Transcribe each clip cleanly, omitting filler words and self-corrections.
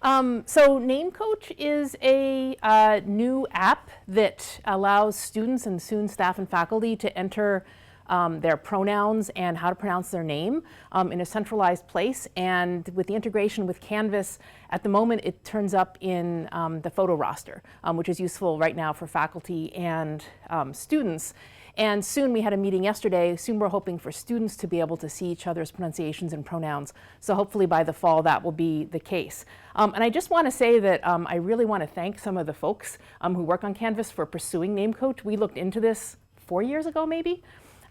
So Namecoach is a new app that allows students and soon staff and faculty to enter their pronouns and how to pronounce their name in a centralized place. And with the integration with Canvas, at the moment it turns up in the photo roster, which is useful right now for faculty and students. And soon, we had a meeting yesterday, soon we're hoping for students to be able to see each other's pronunciations and pronouns. So hopefully by the fall that will be the case. And I just want to say that I really want to thank some of the folks who work on Canvas for pursuing Namecoach. We looked into this 4 years ago maybe.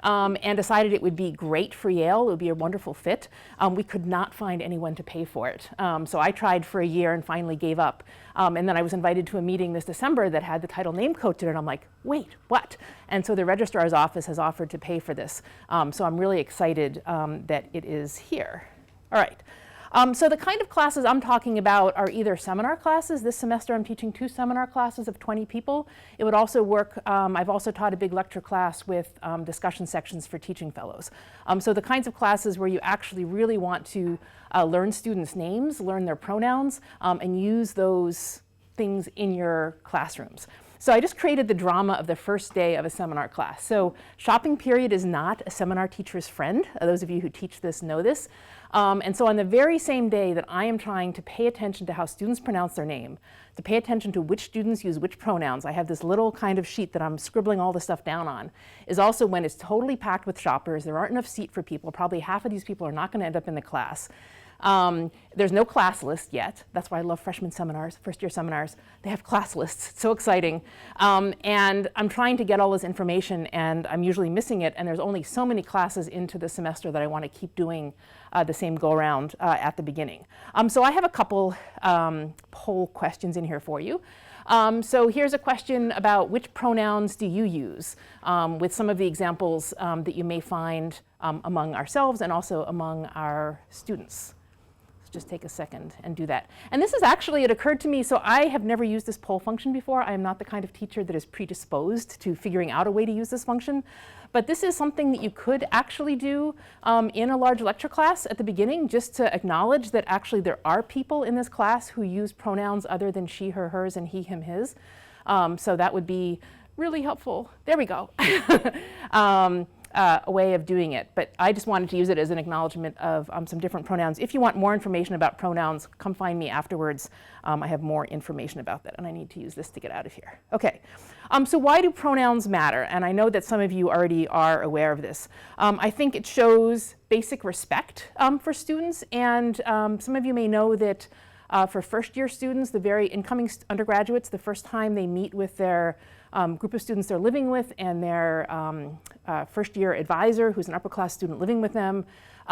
And decided it would be great for Yale. It would be a wonderful fit. We could not find anyone to pay for it. So I tried for a year and finally gave up. And then I was invited to a meeting this December that had the title Namecoach in it. And I'm like, wait, what? And so the registrar's office has offered to pay for this. So I'm really excited that it is here. All right. So the kind of classes I'm talking about are either seminar classes. This semester I'm teaching 2 seminar classes of 20 people. It would also work, I've also taught a big lecture class with discussion sections for teaching fellows. So the kinds of classes where you actually really want to learn students' names, learn their pronouns, and use those things in your classrooms. So I just created the drama of the first day of a seminar class. So shopping period is not a seminar teacher's friend. Those of you who teach this know this. And so on the very same day that I am trying to pay attention to how students pronounce their name, to pay attention to which students use which pronouns, I have this little kind of sheet that I'm scribbling all the stuff down on, is also when it's totally packed with shoppers, there aren't enough seat for people, probably half of these people are not going to end up in the class. There's no class list yet. That's why I love freshman seminars, first year seminars. They have class lists. It's so exciting. And I'm trying to get all this information and I'm usually missing it. And there's only so many classes into the semester that I want to keep doing the same go around at the beginning. So I have a couple poll questions in here for you. So here's a question about which pronouns do you use with some of the examples that you may find among ourselves and also among our students. Just take a second and do that. And this is actually, it occurred to me, so I have never used this poll function before. I am not the kind of teacher that is predisposed to figuring out a way to use this function. But this is something that you could actually do in a large lecture class at the beginning, just to acknowledge that actually there are people in this class who use pronouns other than she, her, hers, and he, him, his. So that would be really helpful. There we go. A way of doing it, but I just wanted to use it as an acknowledgement of some different pronouns. If you want more information about pronouns, come find me afterwards. I have more information about that, and I need to use this to get out of here. Okay, so why do pronouns matter? And I know that some of you already are aware of this. I think it shows basic respect for students, and some of you may know that for first-year students, the very incoming undergraduates, the first time they meet with their group of students they're living with and their first-year advisor, who's an upper-class student living with them,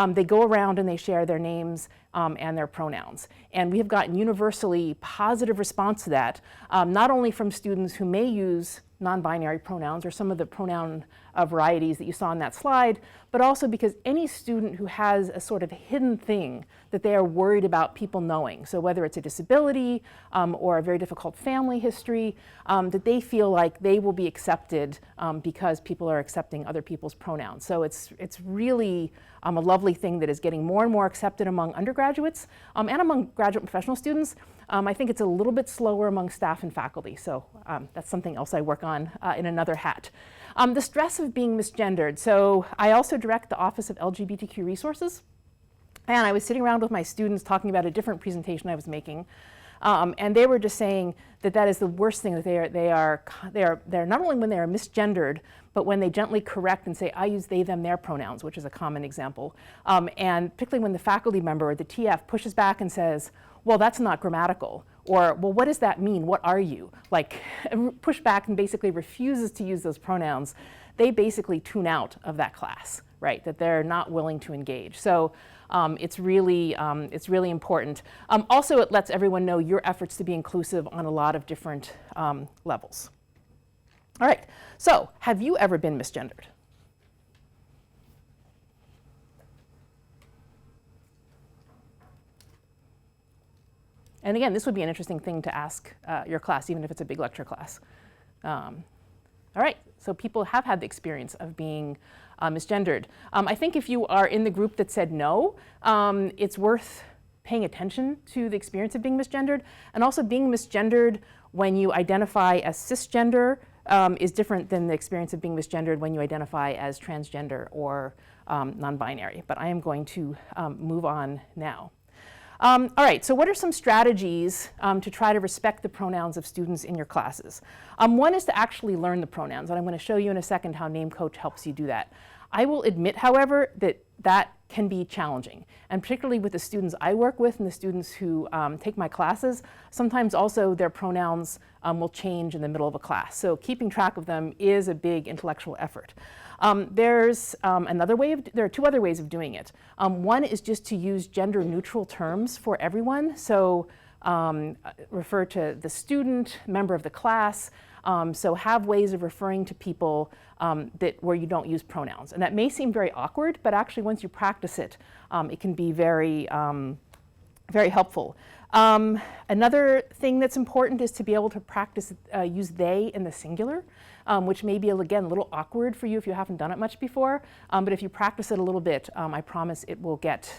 they go around and they share their names and their pronouns. And we have gotten universally positive response to that, not only from students who may use non-binary pronouns or some of the pronoun varieties that you saw on that slide, but also because any student who has a sort of hidden thing that they are worried about people knowing, so whether it's a disability or a very difficult family history, that they feel like they will be accepted because people are accepting other people's pronouns. So it's really a lovely thing that is getting more and more accepted among undergraduates and among graduate and professional students. I think it's a little bit slower among staff and faculty, so that's something else I work on in another hat. The stress of being misgendered. So I also direct the Office of LGBTQ Resources, and I was sitting around with my students talking about a different presentation I was making, and they were just saying that that is the worst thing, that they're not only when they are misgendered, but when they gently correct and say, I use they, them, their pronouns, which is a common example, and particularly when the faculty member or the TF pushes back and says, well, that's not grammatical, or, well, what does that mean? What are you? Like, push back and basically refuses to use those pronouns. They basically tune out of that class, right? That they're not willing to engage. So it's really important. Also, it lets everyone know your efforts to be inclusive on a lot of different levels. All right, so have you ever been misgendered? And again, this would be an interesting thing to ask your class, even if it's a big lecture class. All right, so people have had the experience of being misgendered. I think if you are in the group that said no, it's worth paying attention to the experience of being misgendered, and also being misgendered when you identify as cisgender is different than the experience of being misgendered when you identify as transgender or non-binary. But I am going to move on now. All right, so what are some strategies to try to respect the pronouns of students in your classes? One is to actually learn the pronouns, and I'm going to show you in a second how Namecoach helps you do that. I will admit, however, that that can be challenging, and particularly with the students I work with and the students who take my classes, sometimes also their pronouns will change in the middle of a class. So keeping track of them is a big intellectual effort. There are two other ways of doing it. One is just to use gender neutral terms for everyone. So refer to the student, member of the class. So have ways of referring to people where you don't use pronouns. And that may seem very awkward, but actually once you practice it, it can be very, very helpful. Another thing that's important is to be able to practice use they in the singular, which may be, again, a little awkward for you if you haven't done it much before. But if you practice it a little bit, I promise it will get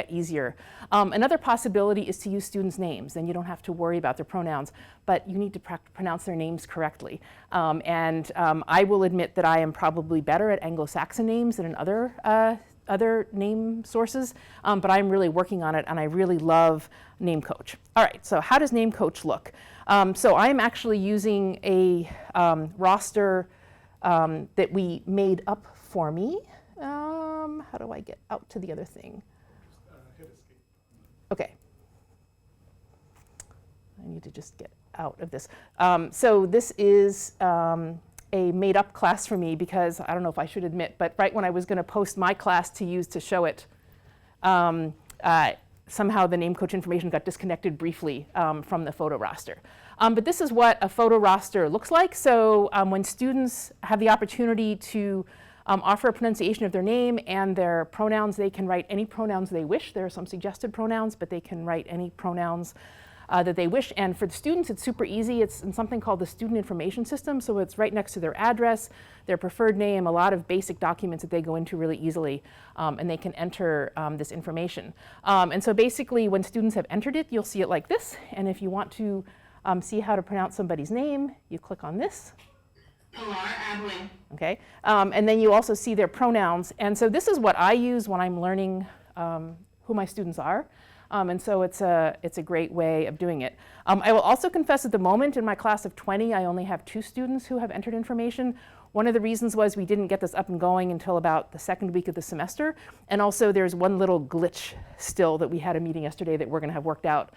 easier. Another possibility is to use students' names. Then you don't have to worry about their pronouns, but you need to pronounce their names correctly. I will admit that I am probably better at Anglo-Saxon names than in other name sources, but I'm really working on it, and I really love Namecoach. All right, so how does Namecoach look? So I'm actually using a roster that we made up for me. How do I get out to the other thing? Hit escape. Okay. I need to just get out of this. So this is a made-up class for me because I don't know if I should admit, but right when I was going to post my class to use to show it, somehow the Namecoach information got disconnected briefly from the photo roster. But this is what a photo roster looks like. So when students have the opportunity to offer a pronunciation of their name and their pronouns, they can write any pronouns they wish. There are some suggested pronouns, but they can write any pronouns that they wish. And for the students, it's super easy. It's in something called the Student Information System. So it's right next to their address, their preferred name, a lot of basic documents that they go into really easily, and they can enter this information. And so basically, when students have entered it, you'll see it like this. And if you want to see how to pronounce somebody's name, you click on this. Okay, and then you also see their pronouns. And so this is what I use when I'm learning who my students are. And so it's a great way of doing it. I will also confess at the moment in my class of 20, I only have 2 students who have entered information. One of the reasons was we didn't get this up and going until about the second week of the semester. And also there's one little glitch still that we had a meeting yesterday that we're going to have worked out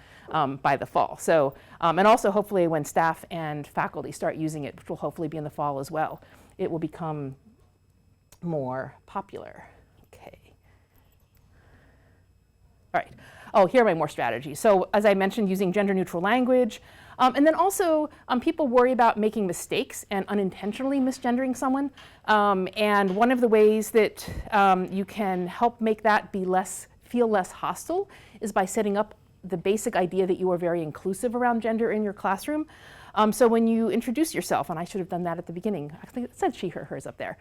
by the fall. So, and also hopefully when staff and faculty start using it, which will hopefully be in the fall as well, it will become more popular. Okay. All right. Oh, here are my more strategies. So as I mentioned, using gender neutral language. And then also, people worry about making mistakes and unintentionally misgendering someone. And one of the ways that you can help make that feel less hostile is by setting up the basic idea that you are very inclusive around gender in your classroom. So when you introduce yourself, and I should have done that at the beginning, I think it said she, her, hers up there.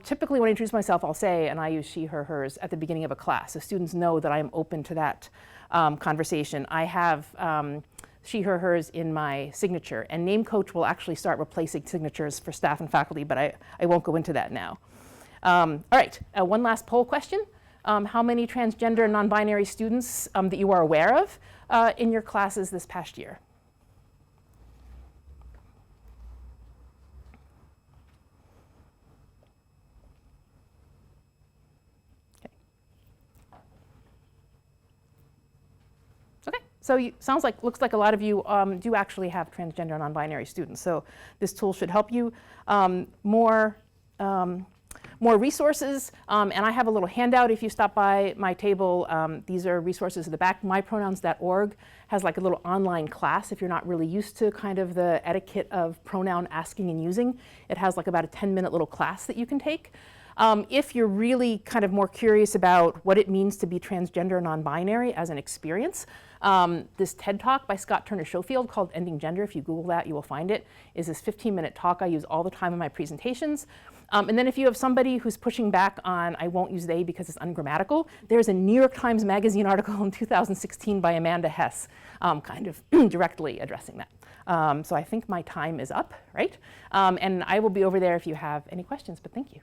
Typically when I introduce myself, I'll say, and I use she, her, hers at the beginning of a class, so students know that I am open to that conversation. I have she, her, hers in my signature, and Namecoach will actually start replacing signatures for staff and faculty, but I won't go into that now. All right, one last poll question. How many transgender and non-binary students that you are aware of in your classes this past year? So looks like a lot of you do actually have transgender and non-binary students. So this tool should help you. More resources, and I have a little handout if you stop by my table. These are resources at the back. mypronouns.org has like a little online class if you're not really used to kind of the etiquette of pronoun asking and using. It has like about a 10-minute little class that you can take. If you're really kind of more curious about what it means to be transgender or non-binary as an experience, this TED Talk by Scott Turner Schofield called Ending Gender, if you Google that, you will find it, is this 15-minute talk I use all the time in my presentations. And then if you have somebody who's pushing back on I won't use they because it's ungrammatical, there's a New York Times Magazine article in 2016 by Amanda Hess kind of directly addressing that. So I think my time is up, right? And I will be over there if you have any questions, but thank you.